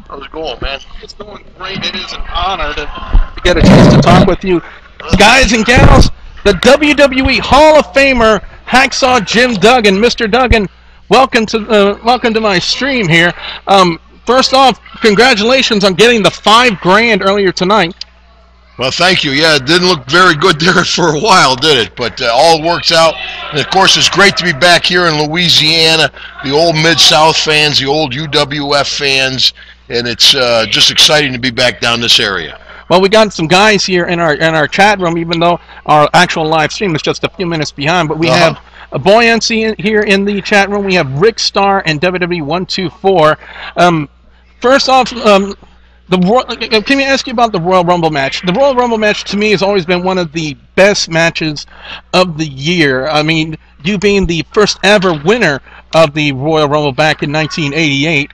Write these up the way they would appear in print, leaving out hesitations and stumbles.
How's it going, man? It's going great. It is an honor to get a chance to talk with you, guys and gals. The WWE Hall of Famer, Hacksaw Jim Duggan. Mr. Duggan, welcome to my stream here. First off, congratulations on getting the $5,000 earlier tonight. Well, thank you. Yeah, it didn't look very good there for a while, did it? But all works out. And, of course, it's great to be back here in Louisiana, the old Mid-South fans, the old UWF fans, and it's just exciting to be back down this area. Well, we got some guys here in our chat room, even though our actual live stream is just a few minutes behind. But we have a buoyancy here in the chat room. We have Rick Starr and WWE 124. First off, can we ask you about the Royal Rumble match? The Royal Rumble match, to me, has always been one of the best matches of the year. I mean, you being the first ever winner of the Royal Rumble back in 1988.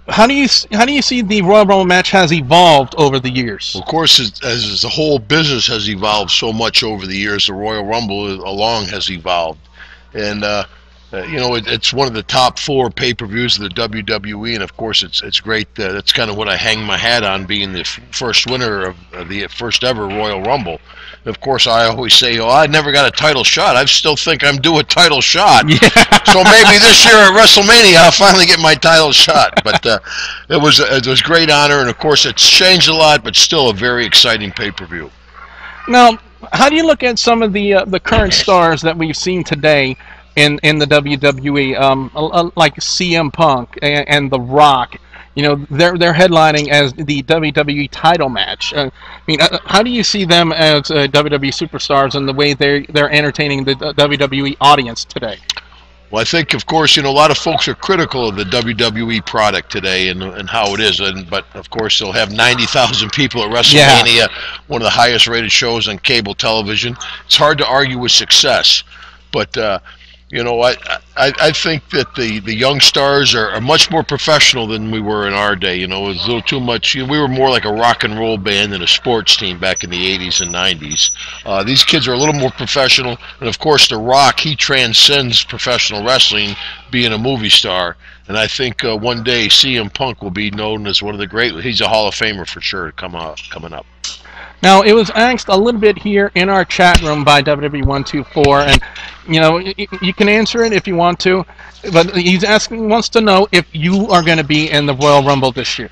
How do you see the Royal Rumble match has evolved over the years? Well, of course, as the whole business has evolved so much over the years, the Royal Rumble along has evolved. And you know, it's one of the top 4 pay-per-views of the WWE, and of course, it's great. That's kind of what I hang my hat on, being the first winner of the first ever Royal Rumble. And of course, I always say, "Oh, I never got a title shot. I still think I'm due a title shot." Yeah. So maybe this year at WrestleMania, I'll finally get my title shot. But it was a great honor, and of course, it's changed a lot, but still a very exciting pay-per-view. Now, how do you look at some of the current stars that we've seen today in the WWE, like CM Punk and The Rock? You know, they're headlining as the WWE title match. I mean, how do you see them as WWE superstars and the way they're entertaining the WWE audience today? Well, I think, of course, you know, a lot of folks are critical of the WWE product today and how it is. But, of course, they'll have 90,000 people at WrestleMania, one of the highest rated shows on cable television. It's hard to argue with success. But, you know, I think that the young stars are much more professional than we were in our day. You know, it was a little too much. We were more like a rock and roll band than a sports team back in the 80s and 90s. These kids are a little more professional. And, of course, The Rock, he transcends professional wrestling, being a movie star. And I think one day CM Punk will be known as one of the great. He's a Hall of Famer for sure coming up. Now, it was asked a little bit here in our chat room by WWE 124, and you know, you can answer it if you want to, but wants to know if you are going to be in the Royal Rumble this year.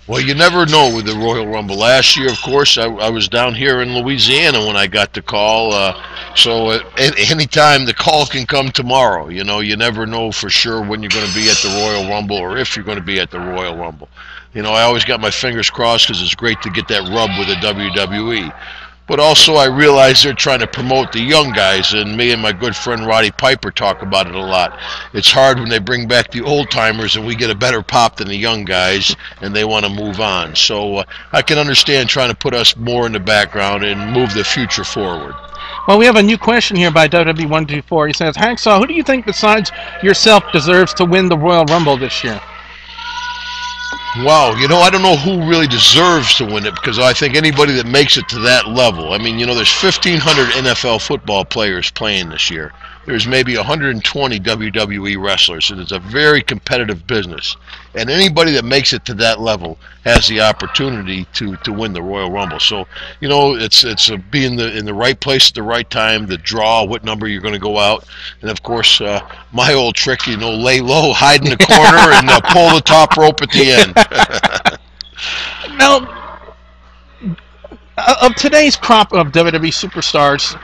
Well, you never know with the Royal Rumble. Last year, of course, I was down here in Louisiana when I got the call. So any time the call can come tomorrow. You know, you never know for sure when you're going to be at the Royal Rumble or if you're going to be at the Royal Rumble. You know, I always got my fingers crossed because it's great to get that rub with the WWE. But also I realize they're trying to promote the young guys, and me and my good friend Roddy Piper talk about it a lot. It's hard when they bring back the old-timers and we get a better pop than the young guys, and they want to move on. So I can understand trying to put us more in the background and move the future forward. Well, we have a new question here by WWE 124. He says, Hacksaw, who do you think besides yourself deserves to win the Royal Rumble this year? Wow, you know, I don't know who really deserves to win it, because I think anybody that makes it to that level. I mean, you know, there's 1,500 NFL football players playing this year. There's maybe 120 WWE wrestlers, and it's a very competitive business. And anybody that makes it to that level has the opportunity to win the Royal Rumble. So, you know, it's being in the right place at the right time, the draw, what number you're going to go out. And, of course, my old trick, you know, lay low, hide in the corner, and pull the top rope at the end. Now, of today's crop of WWE superstars,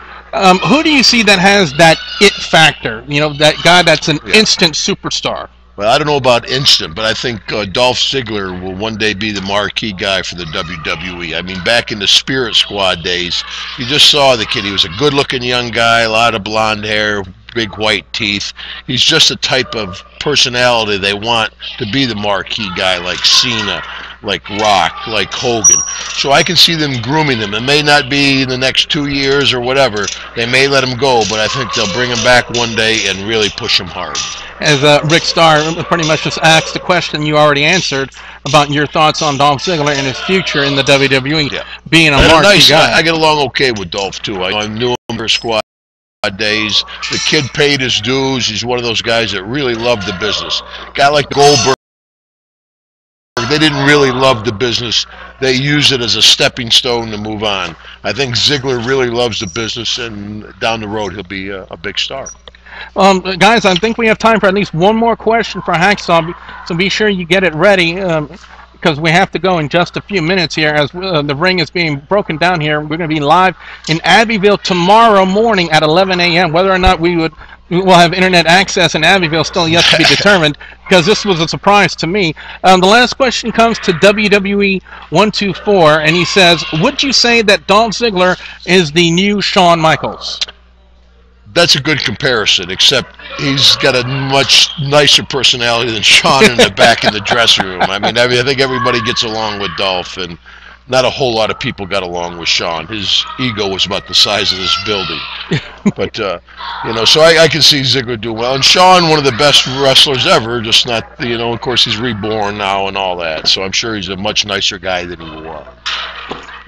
who do you see that has that it factor? You know, that guy that's an instant superstar. Well, I don't know about instant, but I think Dolph Ziggler will one day be the marquee guy for the WWE. I mean, back in the Spirit Squad days, you just saw the kid. He was a good-looking young guy, a lot of blonde hair, big white teeth. He's just the type of personality they want to be the marquee guy, like Cena, like Rock, like Hogan. So I can see them grooming him. It may not be in the next 2 years or whatever. They may let him go, but I think they'll bring him back one day and really push him hard. As Rick Starr pretty much just asked the question you already answered about your thoughts on Dolph Ziggler and his future in the WWE, being a marquee guy. I get along okay with Dolph, too. I knew him for Squad days. The kid paid his dues. He's one of those guys that really loved the business. Guy like Goldberg they didn't really love the business. They use it as a stepping stone to move on. I think Ziggler really loves the business, and down the road he'll be a big star. Guys, I think we have time for at least one more question for Hacksaw, so be sure you get it ready, because we have to go in just a few minutes here as the ring is being broken down here. We're going to be live in Abbeville tomorrow morning at 11 a.m. Whether or not we'll have internet access in Abbeville still yet to be determined, because this was a surprise to me. The last question comes to WWE 124, and he says, would you say that Dolph Ziggler is the new Shawn Michaels? That's a good comparison, except he's got a much nicer personality than Shawn in the back of the dressing room. I think everybody gets along with Dolph, and not a whole lot of people got along with Shawn. His ego was about the size of this building. But, so I can see Ziggler doing well. And Shawn, one of the best wrestlers ever, just not, of course he's reborn now and all that. So I'm sure he's a much nicer guy than he was.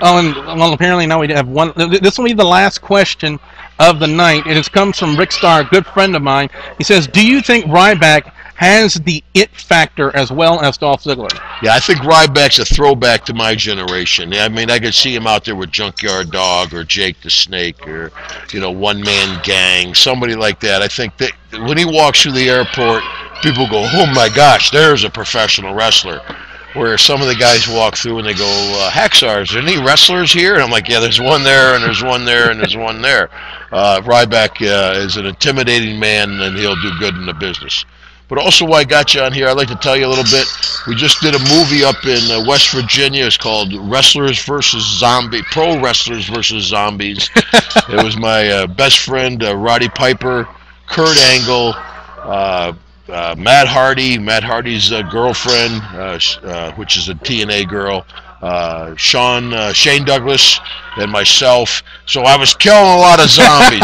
Oh, and well, apparently now we have one. This will be the last question of the night. It comes from Rick Starr, a good friend of mine. He says, do you think Ryback has the it factor as well as Dolph Ziggler? Yeah, I think Ryback's a throwback to my generation. I mean, I could see him out there with Junkyard Dog or Jake the Snake or, One Man Gang, somebody like that. I think that when he walks through the airport, people go, oh my gosh, there's a professional wrestler. Where some of the guys walk through and they go, Hacksaw, is there any wrestlers here? And I'm like, yeah, there's one there, and there's one there, and there's one there. Ryback is an intimidating man, and he'll do good in the business. But also, why I got you on here, I'd like to tell you a little bit. We just did a movie up in West Virginia. It's called Wrestlers versus Zombies, Pro Wrestlers versus Zombies. It was my best friend, Roddy Piper, Kurt Angle, Matt Hardy's girlfriend, which is a TNA girl, Shane Douglas, and myself. So I was killing a lot of zombies.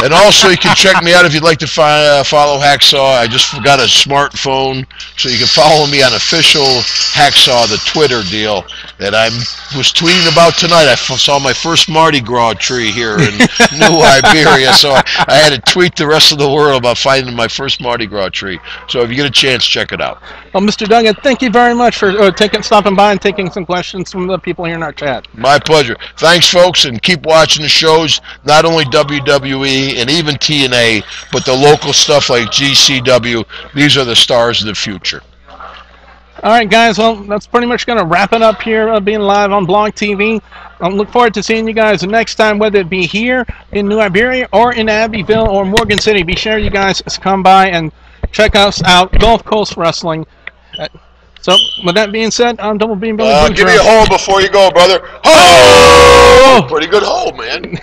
And also, you can check me out if you'd like to follow Hacksaw. I just got a smartphone, so you can follow me on official Hacksaw, the Twitter deal that I was tweeting about tonight. I saw my first Mardi Gras tree here in New Iberia, so I had to tweet the rest of the world about finding my first Mardi Gras tree. So if you get a chance, check it out. Well, Mr. Duggan, thank you very much for stopping by and taking some questions from the people here in our chat. My pleasure. Thanks, folks, and keep watching the shows, not only WWE and even TNA, but the local stuff like GCW. These are the stars of the future. All right, guys, well, that's pretty much going to wrap it up here, being live on Blog TV. I look forward to seeing you guys the next time, whether it be here in New Iberia or in Abbeville or Morgan City. Be sure you guys come by and check us out, Gulf Coast Wrestling. So, with that being said, I'm Double Beam Billy. Give me a hole before you go, brother. Ho! Pretty good hole, man.